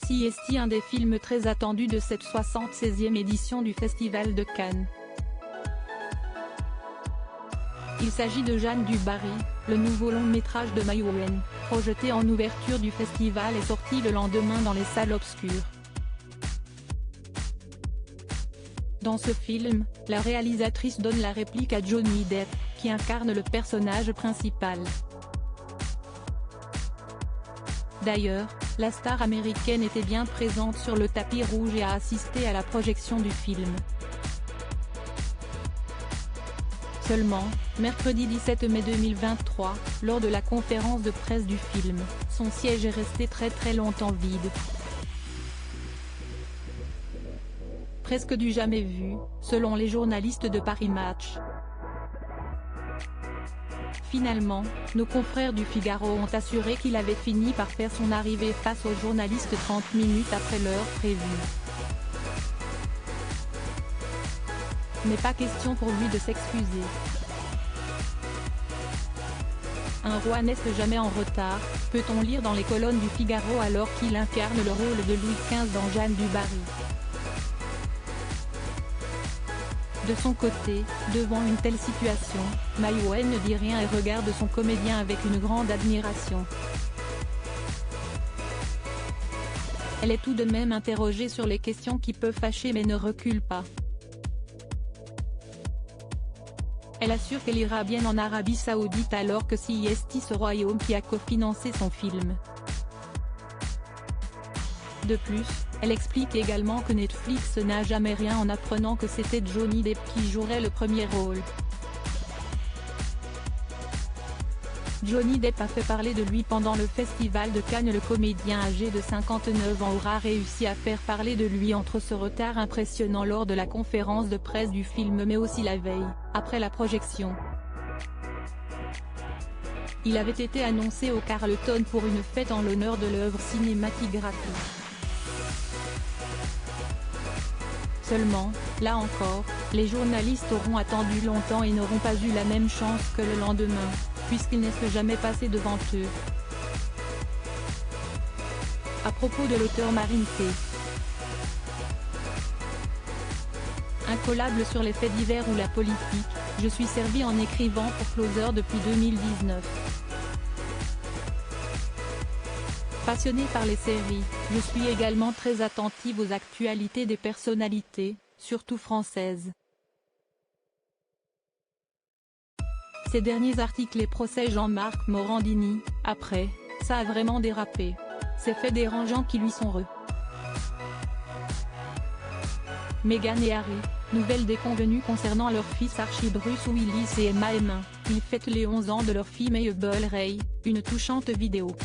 CST, un des films très attendus de cette 76e édition du Festival de Cannes. Il s'agit de Jeanne du Barry, le nouveau long-métrage de Maïwenn, projeté en ouverture du festival et sorti le lendemain dans les salles obscures. Dans ce film, la réalisatrice donne la réplique à Johnny Depp, qui incarne le personnage principal. D'ailleurs, la star américaine était bien présente sur le tapis rouge et a assisté à la projection du film. Seulement, mercredi 17 mai 2023, lors de la conférence de presse du film, son siège est resté très longtemps vide. Presque du jamais vu, selon les journalistes de Paris Match. Finalement, nos confrères du Figaro ont assuré qu'il avait fini par faire son arrivée face aux journalistes 30 minutes après l'heure prévue. Mais pas question pour lui de s'excuser. Un roi n'est jamais en retard, peut-on lire dans les colonnes du Figaro alors qu'il incarne le rôle de Louis XV dans Jeanne du Barry. De son côté, devant une telle situation, Maïwenn ne dit rien et regarde son comédien avec une grande admiration. Elle est tout de même interrogée sur les questions qui peuvent fâcher mais ne recule pas. Elle assure qu'elle ira bien en Arabie Saoudite alors que CST, ce royaume qui a cofinancé son film. De plus, elle explique également que Netflix n'a jamais rien en apprenant que c'était Johnny Depp qui jouerait le premier rôle. Johnny Depp a fait parler de lui pendant le festival de Cannes. Le comédien âgé de 59 ans aura réussi à faire parler de lui entre ce retard impressionnant lors de la conférence de presse du film mais aussi la veille, après la projection. Il avait été annoncé au Carlton pour une fête en l'honneur de l'œuvre cinématographique. Seulement, là encore, les journalistes auront attendu longtemps et n'auront pas eu la même chance que le lendemain, puisqu'il ne s'est jamais passé devant eux. À propos de l'auteur Marine T. Incollable sur les faits divers ou la politique, je suis servi en écrivant pour Closer depuis 2019. Passionnée par les séries, je suis également très attentive aux actualités des personnalités, surtout françaises. Ces derniers articles et procès Jean-Marc Morandini, après, ça a vraiment dérapé. Ces faits dérangeants qui lui sont Meghan et Harry, nouvelle déconvenue concernant leur fils Archie Bruce Willis et Emma Heming, ils fêtent les 11 ans de leur fille Mabel Ray, une touchante vidéo.